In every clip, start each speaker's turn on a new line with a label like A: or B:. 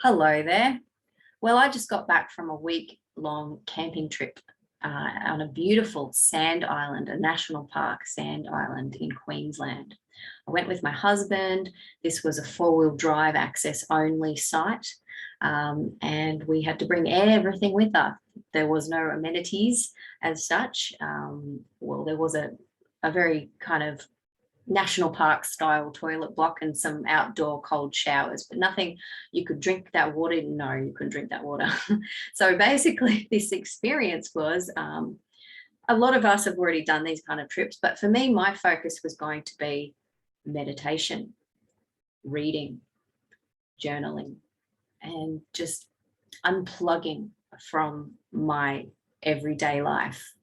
A: Hello there. Well, I just got back from a week-long camping trip on a beautiful sand island, a national park sand island in Queensland. I went with my husband. This was a four-wheel drive access only site, and we had to bring everything with us. There was no amenities as such. Well, there was a very kind of national park style toilet block and some outdoor cold showers, but nothing you could drink that water. No, you couldn't drink that water. So basically, this experience was a lot of us have already done these kind of trips, but for me, my focus was going to be meditation, reading, journaling, and just unplugging from my everyday life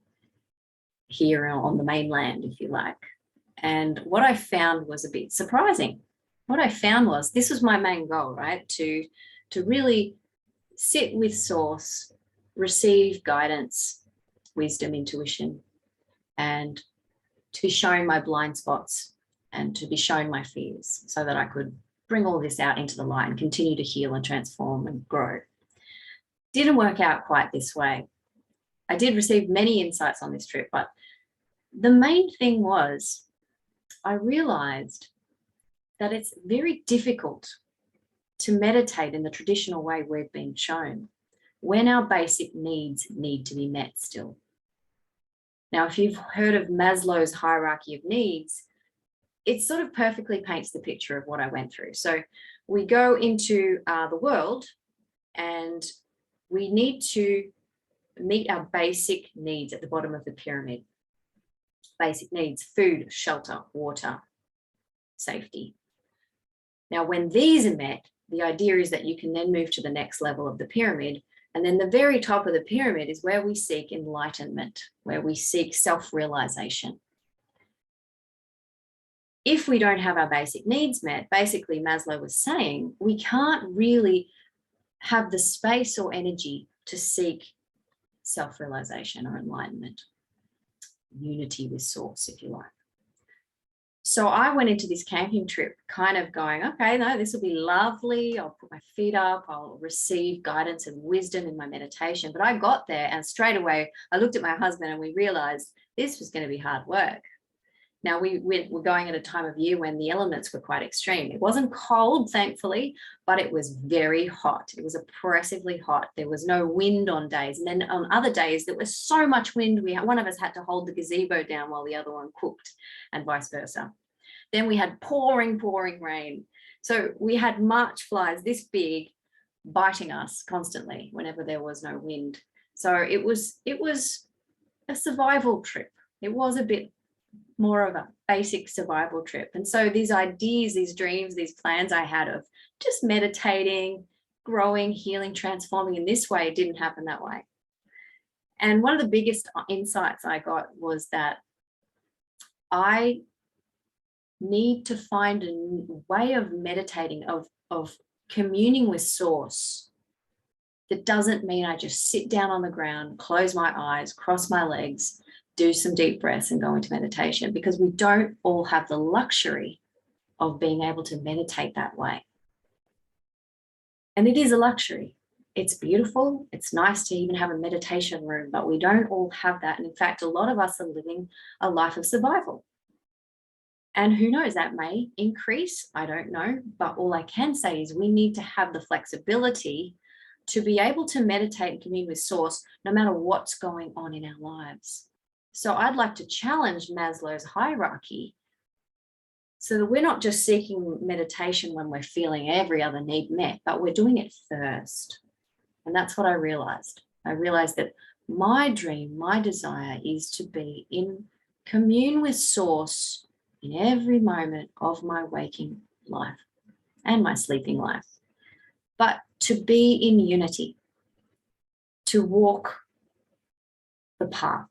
A: here on the mainland, if you like. And what I found was a bit surprising. What I found was this was my main goal, right? To really sit with source, receive guidance, wisdom, intuition, and to be shown my blind spots and to be shown my fears so that I could bring all this out into the light and continue to heal and transform and grow. Didn't work out quite this way. I did receive many insights on this trip, but the main thing was I realized that it's very difficult to meditate in the traditional way we've been shown when our basic needs need to be met still. Now, if you've heard of Maslow's hierarchy of needs, it sort of perfectly paints the picture of what I went through. So we go into the world and we need to meet our basic needs at the bottom of the pyramid. Basic needs: food, shelter, water, safety. Now, when these are met, the idea is that you can then move to the next level of the pyramid. And then the very top of the pyramid is where we seek enlightenment, where we seek self-realization. If we don't have our basic needs met, basically Maslow was saying, we can't really have the space or energy to seek self-realization or enlightenment. Unity with source, if you like. So I went into this camping trip kind of going, okay, no, this will be lovely. I'll put my feet up. I'll receive guidance and wisdom in my meditation. But I got there and straight away, I looked at my husband and we realized this was going to be hard work. Now, we're going at a time of year when the elements were quite extreme. It wasn't cold, thankfully, but it was very hot. It was oppressively hot. There was no wind on days. And then on other days, there was so much wind. One of us had to hold the gazebo down while the other one cooked, and vice versa. Then we had pouring rain. So we had March flies this big biting us constantly whenever there was no wind. So it was a survival trip. It was a bit more of a basic survival trip. And so these ideas, these dreams, these plans I had of just meditating, growing, healing, transforming in this way, it didn't happen that way. And one of the biggest insights I got was that I need to find a way of meditating, of communing with source that doesn't mean I just sit down on the ground, close my eyes, cross my legs, do some deep breaths and go into meditation, because we don't all have the luxury of being able to meditate that way. And it is a luxury. It's beautiful. It's nice to even have a meditation room, but we don't all have that. And in fact, a lot of us are living a life of survival. And who knows, that may increase. I don't know. But all I can say is we need to have the flexibility to be able to meditate and commune with source no matter what's going on in our lives. So I'd like to challenge Maslow's hierarchy so that we're not just seeking meditation when we're feeling every other need met, but we're doing it first. And that's what I realized. I realized that my dream, my desire is to be in commune with source in every moment of my waking life and my sleeping life, but to be in unity, to walk the path,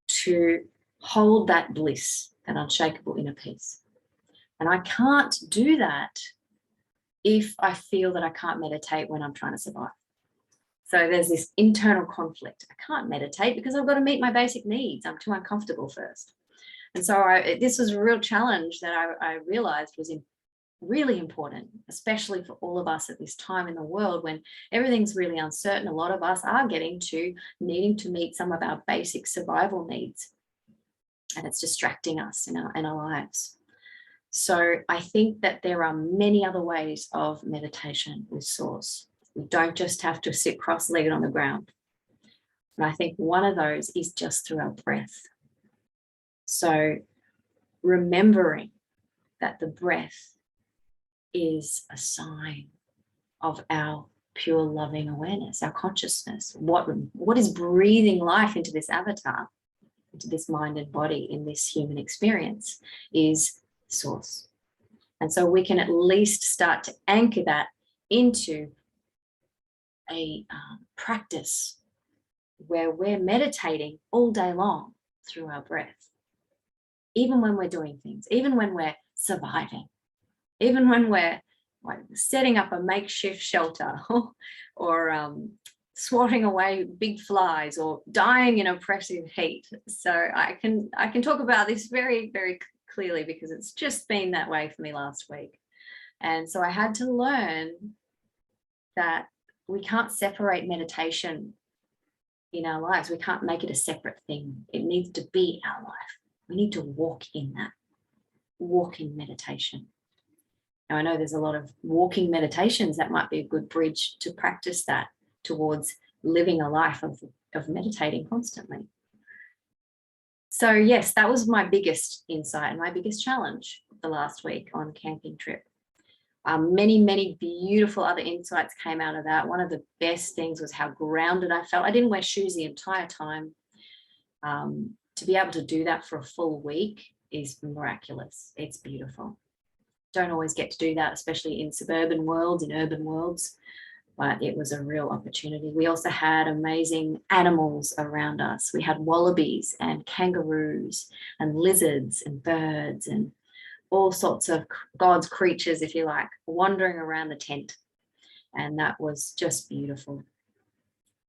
A: to hold that bliss, that unshakable inner peace. And I can't do that if I feel that I can't meditate when I'm trying to survive. So there's this internal conflict. I can't meditate because I've got to meet my basic needs. I'm too uncomfortable first. And so this was a real challenge that I realized was really important, especially for all of us at this time in the world when everything's really uncertain. A lot of us are getting to needing to meet some of our basic survival needs, and it's distracting us in our lives. So I think that there are many other ways of meditation with Source. We don't just have to sit cross-legged on the ground. And I think one of those is just through our breath. So remembering that the breath is a sign of our pure loving awareness, our consciousness. What is breathing life into this avatar, into this mind and body, in this human experience, is Source. And so we can at least start to anchor that into a practice where we're meditating all day long through our breath, even when we're doing things, even when we're surviving, even when we're like setting up a makeshift shelter or swatting away big flies or dying in oppressive heat. So I can talk about this very, very clearly because it's just been that way for me last week. And so I had to learn that we can't separate meditation in our lives. We can't make it a separate thing. It needs to be our life. We need to walk in that, walk in meditation. Now, I know there's a lot of walking meditations that might be a good bridge to practice that towards living a life of meditating constantly. So yes, that was my biggest insight and my biggest challenge the last week on camping trip. Many, many beautiful other insights came out of that. One of the best things was how grounded I felt. I didn't wear shoes the entire time. To be able to do that for a full week is miraculous. It's beautiful. Don't always get to do that, especially in suburban worlds, in urban worlds, but it was a real opportunity. We also had amazing animals around us. We had wallabies and kangaroos and lizards and birds and all sorts of God's creatures, if you like, wandering around the tent. And that was just beautiful.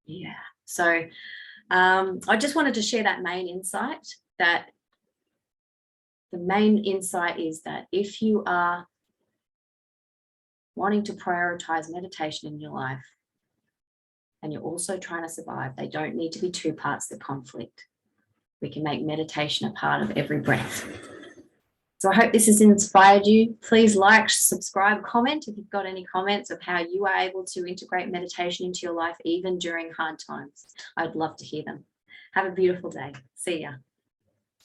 A: Yeah. So I just wanted to share that main insight, that the main insight is that if you are wanting to prioritize meditation in your life and you're also trying to survive, they don't need to be two parts of the conflict. We can make meditation a part of every breath. So I hope this has inspired you. Please like, subscribe, comment if you've got any comments of how you are able to integrate meditation into your life, even during hard times. I'd love to hear them. Have a beautiful day. See ya.